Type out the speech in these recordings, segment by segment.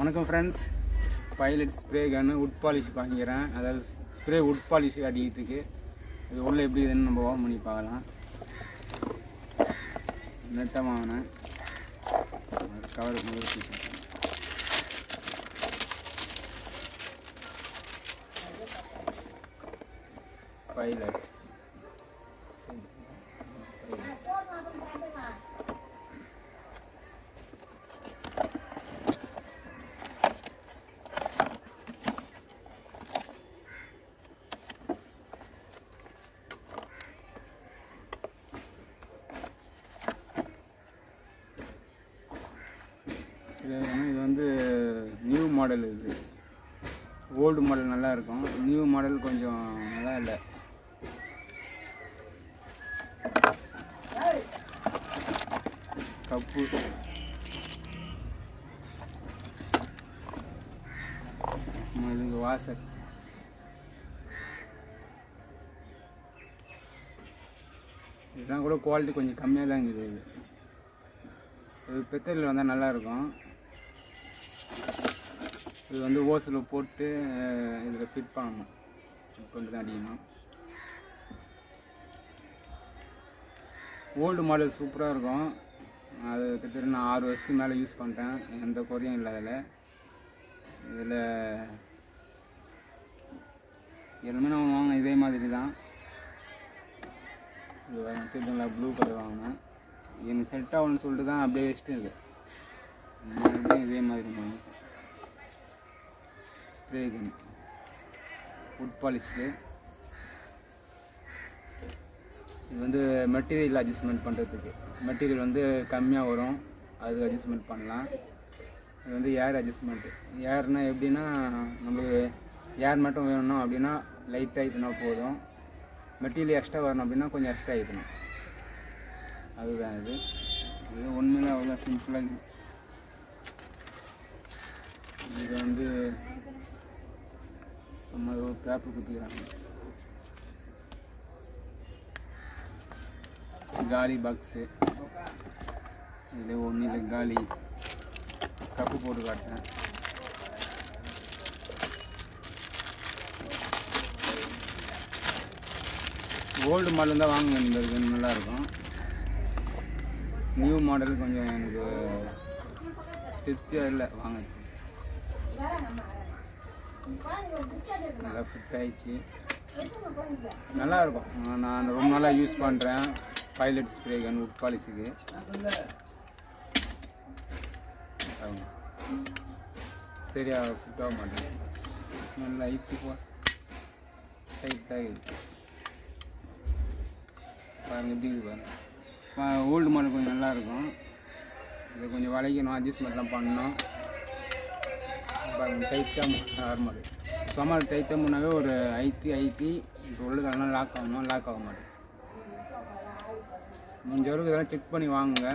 வணக்கம் friends. Pilot spray gun would polish வாங்கிக்கிறேன். அதாவது ஸ்ப்ரே வுட் பாலிஷ் அடிக்கிறதுக்கு இது உள்ளே எப்படி இதுன்னு நம்ம ஓப்பன் பண்ணி பார்க்கலாம். நெட்டாக வாங்கினேன். கவர் முதல் பைலட் இது வந்து நியூ மாடல். இது ஓல்டு மாடல் நல்லா இருக்கும், நியூ மாடல் கொஞ்சம் நல்லா இல்லை. கப்பு இது வாசர். இதெல்லாம் கூட குவாலிட்டி கொஞ்சம் கம்மியாக தான் இருக்குது. இது பித்தளையில் வந்தால் நல்லாயிருக்கும். இது வந்து ஓஸில் போட்டு இதில் ஃபிட் பண்ணணும், ஃபிட் பண்ணிட்டு தான் அடிக்கணும். ஓல்டு மாடல் சூப்பராக இருக்கும். அது கிட்டத்தட்ட நான் 6 வருஷத்துக்கு மேலே யூஸ் பண்ணிட்டேன், எந்த குறையும் இல்லை. இதில் எல்லாமே நான் வாங்கினேன் இதே மாதிரி தான். இது தெரியுதுங்களா, ப்ளூ கலர் வாங்கினேன். எனக்கு செட் ஆகணும்னு சொல்லிட்டு தான் அப்படியே வச்சுட்டு இது மறுபடியும் இதே மாதிரி ஸ்ப்ரே கன் வுட் பாலிஷ்க்கு. இது வந்து மெட்டீரியல் அட்ஜஸ்ட்மெண்ட் பண்ணுறதுக்கு. மெட்டீரியல் வந்து கம்மியாக வரும், அது அட்ஜஸ்ட்மெண்ட் பண்ணலாம். இது வந்து ஏர் அட்ஜஸ்ட்மெண்ட்டு. ஏர்னால் எப்படின்னா, நம்மளுக்கு ஏர் மட்டும் வேணும்னா அப்படின்னா லைட்டாக ஏற்றினா போதும். மெட்டீரியல் எக்ஸ்ட்ரா வரணும் அப்படின்னா கொஞ்சம் எக்ஸ்ட்ரா ஏற்றணும். அதுதான் இது. இது உண்மையில அவ்வளோ சிம்பிளாக. இது வந்து நம்ம ஒரு பேப்பர் குத்திக்கிறாங்க. காலி பாக்ஸு. இது ஒன்றும் இல்லை, காலி கப்பு போட்டு காட்டேன். ஓல்டு மாடல் தான் வாங்க வேண்டியது, நல்லாயிருக்கும். நியூ மாடல் கொஞ்சம் எனக்கு திருப்தியாக இல்லை வாங்க. நல்லா ஃபிட் ஆகிடுச்சு, நல்லாயிருக்கும். நான் ரொம்ப நாளாக யூஸ் பண்ணுறேன் பைலட் ஸ்ப்ரே கன் வுட் பாலிஷுக்கு. சரியாக ஃபிட் ஆக மாட்டேன், நல்லா இப்போ டைட்டாக இருக்குது. பாருங்கள் எப்படி இருக்குது பாருங்கள். ஓல்டு மாடல் கொஞ்சம் நல்லாயிருக்கும். இது கொஞ்சம் வளைக்கணும், அட்ஜஸ்ட்மெண்ட்லாம் பண்ணணும். பாருங்கள் டைட்டாக நார்மல் சும்மா டைட்டாக முன்னாவே ஒரு ஐத்தி இப்போ உள்ளதெல்லாம் லாக் ஆகணும், லாக் ஆக மாட்டேன். முடிஞ்சவருக்கு இதெல்லாம் செக் பண்ணி வாங்குங்க.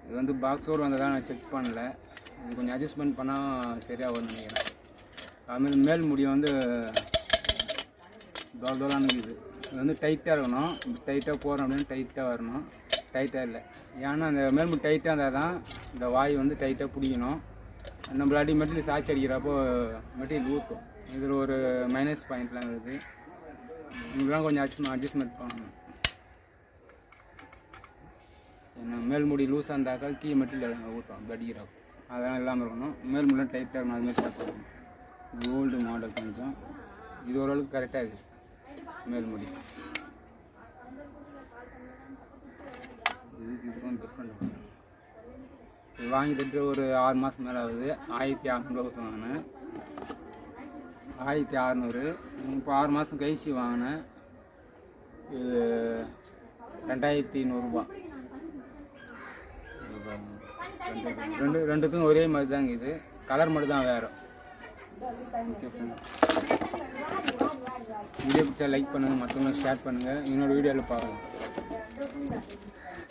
இது வந்து பாக்ஸோடு வந்ததான் நான் செக் பண்ணல. இது கொஞ்சம் அட்ஜஸ்ட்மெண்ட் பண்ணால் சரியாக வரும்னு நினைக்கிறேன். அதுமாதிரி மேல் முடியை வந்து தோலான்னு இருக்குது. இது வந்து டைட்டாக இருக்கணும். டைட்டாக போகிறோம் அப்படின்னு டைட்டாக வரணும், டைட்டாக இல்லை. ஏன்னா அந்த மேல் முடி டைட்டாக இருந்தால் தான் இந்த வாய் வந்து டைட்டாக பிடிக்கணும். நம்மள மெட்டீரியல் சாய்ச்சி அடிக்கிறப்போ மெட்டீரியல் ஊற்றும். இதில் ஒரு மைனஸ் பாயிண்ட்லாம் இருக்குது. இதெல்லாம் கொஞ்சம் அட்ஜஸ்ட்மெண்ட் பண்ணணும். ஏன்னா மேல்முடி லூஸாக இருந்தாக்கா கீழே மெட்டீரியல் ஊற்றும் அப்படி அடிக்கிறப்போ. அதெல்லாம் இல்லாமல் இருக்கணும். மேல்முடிலாம் டைட்டாக இருக்கணும், அதுமாதிரி பார்க்கணும். இது ஓல்டு மாடல் கொஞ்சம். இது ஓரளவுக்கு கரெக்டாக இருக்குது மேல்முடி. இதுக்கும் டிஃப்ரெண்ட். இது வாங்கிட்டு ஒரு 6 மாதம் மேலே ஆகுது. 1600 வாங்கினேன், 1600. இப்போ 6 மாதம் கழிச்சு வாங்கினேன். இது 2100 ரூபா. ரெண்டுக்கும் ஒரே மாதிரி தாங்க. இது கலர் மட்டும் தான் வேறு. ஓகே ஃப்ரெண்ட்ஸ், வீடியோ பிடிச்சா லைக் பண்ணுங்கள், மற்றவங்களுக்கு ஷேர் பண்ணுங்கள். இன்னொரு வீடியோவில் பாருங்கள்.